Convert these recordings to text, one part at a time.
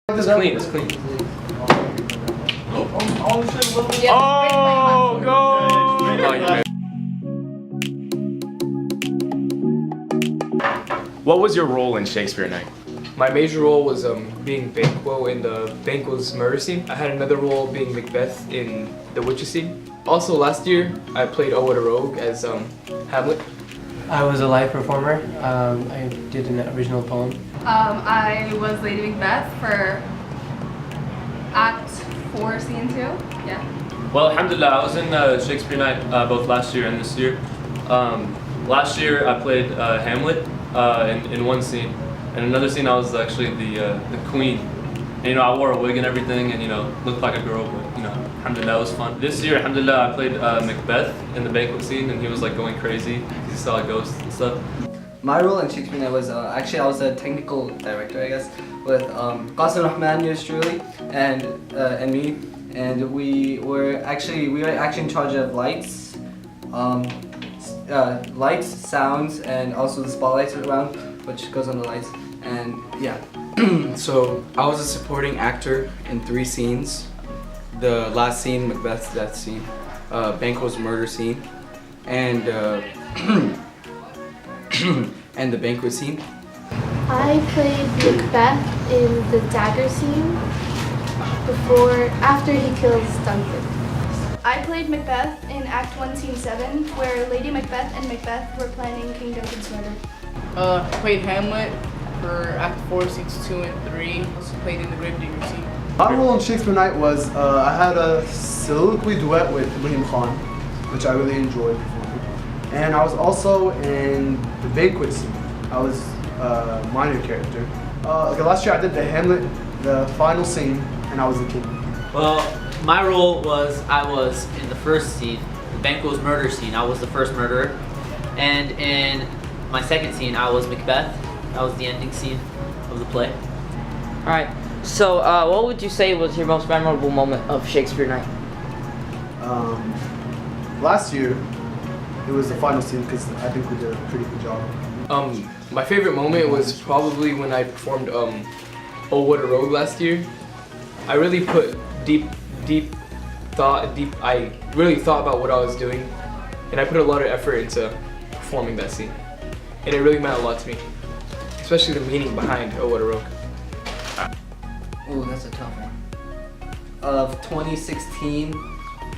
It's clean, it's clean. Oh, go! What was your role in Shakespeare Night? My major role was being Banquo in the Banquo's murder scene. I had another role being Macbeth in the witches scene. Also last year, I played Owen a Rogue as Hamlet. I was a live performer. I did an original poem. I was Lady Macbeth for Act 4, Scene 2. Yeah. Well, alhamdulillah, I was in Shakespeare Night both last year and this year. Last year I played Hamlet in one scene. In another scene I was actually the queen. And, I wore a wig and everything and, looked like a girl, but, alhamdulillah, it was fun. This year, alhamdulillah, I played Macbeth in the banquet scene and he was like going crazy. He saw ghosts and stuff. My role in Shakespeare Night was, actually I was a technical director, I guess, with Qasim Rahman, yours truly, and me. And we were actually in charge of lights, lights, sounds, and also the spotlights around, which goes on the lights, and yeah. So I was a supporting actor in 3 scenes. The last scene, Macbeth's death scene, Banquo's murder scene, and and the banquet scene. I played Macbeth in the dagger scene after he kills Duncan. I played Macbeth in Act 1, Scene 7, where Lady Macbeth and Macbeth were planning King Duncan's murder. I played Hamlet for Act 4, Scenes 2 and 3. Also played in the Gravedigger scene. My role in Shakespeare Night was I had a soliloquy duet with Ibrahim Khan, which I really enjoyed performing. And I was also in the banquet scene. I was a minor character. Last year I did the Hamlet, the final scene, and I was the king. Well, my role was I was in the first scene, the Banquo's murder scene. I was the first murderer. And in my second scene, I was Macbeth. That was the ending scene of the play. Alright, so what would you say was your most memorable moment of Shakespeare Night? Last year, it was the final scene because I think we did a pretty good job. My favorite moment was probably when I performed Oh What a Rogue last year. I really put I really thought about what I was doing, and I put a lot of effort into performing that scene. And it really meant a lot to me, especially the meaning behind Oh What a Rogue. Ooh, that's a tough one. Of 2016,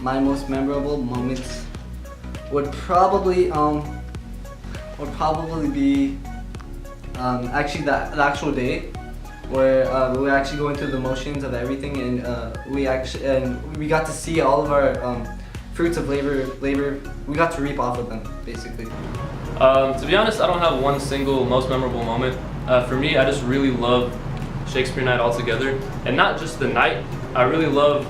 my most memorable moments would probably be actually the actual day where we were actually going through the motions of everything, and we got to see all of our fruits of labor. We got to reap off of them, basically. To be honest, I don't have one single most memorable moment. For me, I just really love Shakespeare Night altogether, and not just the night. I really love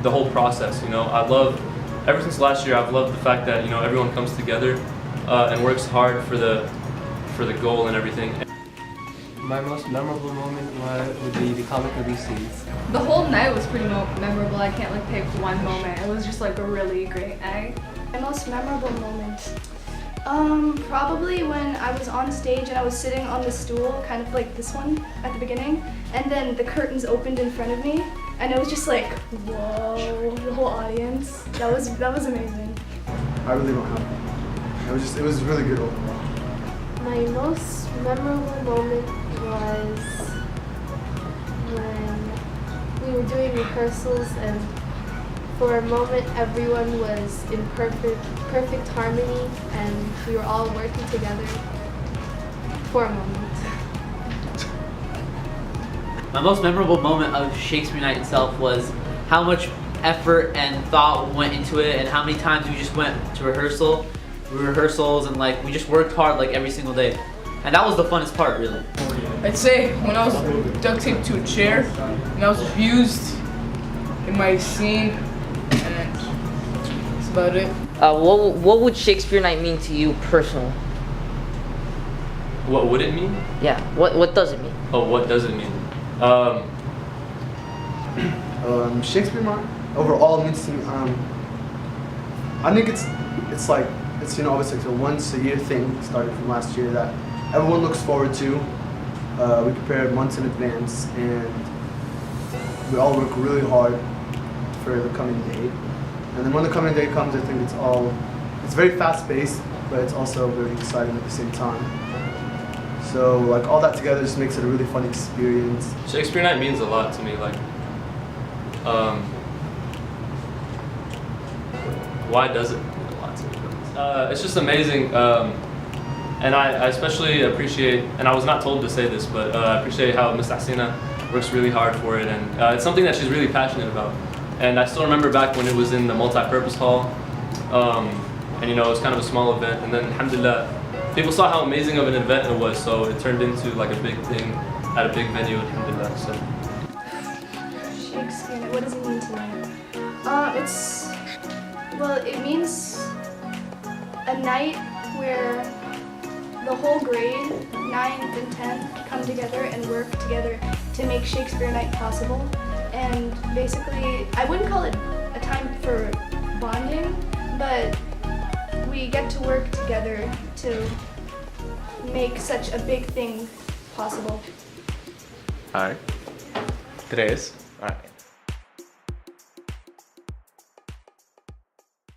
the whole process. I love, ever since last year, I've loved the fact that everyone comes together and works hard for the goal and everything. My most memorable moment would be the comic relief scenes. The whole night was pretty memorable. I can't pick one moment. It was just a really great night. My most memorable moment? Probably when I was on stage and I was sitting on the stool, kind of like this one at the beginning, and then the curtains opened in front of me, and it was just whoa, the whole audience. That was amazing. I really don't have one. It was really good overall. My most memorable moment was when we were doing rehearsals, and for a moment everyone was in perfect harmony, and we were all working together for a moment. My most memorable moment of Shakespeare Night itself was how much effort and thought went into it, and how many times we just went to rehearsals, and we just worked hard every single day. And that was the funnest part, really. I'd say when I was duct taped to a chair and I was abused in my scene, and that's about it. What would Shakespeare Night mean to you personally? What would it mean? Yeah, what does it mean? Oh, what does it mean? Shakespeare Night overall means to me, I think it's obviously it's a once a year thing started from last year that everyone looks forward to. We prepare months in advance, and we all work really hard for the coming day. And then when the coming day comes, I think it's very fast-paced, but it's also very exciting at the same time. So like all that together just makes it a really fun experience. Shakespeare Night means a lot to me. Like, why does it mean a lot to me? It's just amazing, and I especially appreciate, and I was not told to say this, but I appreciate how Ms.Tahsina works really hard for it, and it's something that she's really passionate about. And I still remember back when it was in the multi-purpose hall, and you know, it was kind of a small event, and then alhamdulillah, people saw how amazing of an event it was, so it turned into like a big thing at a big venue, alhamdulillah. So. Shakespeare, what does it mean to me? It means a night where the whole grade, 9th and 10th, come together and work together to make Shakespeare Night possible. And basically, I wouldn't call it a time for bonding, but we get to work together to make such a big thing possible. All right. 3. All right.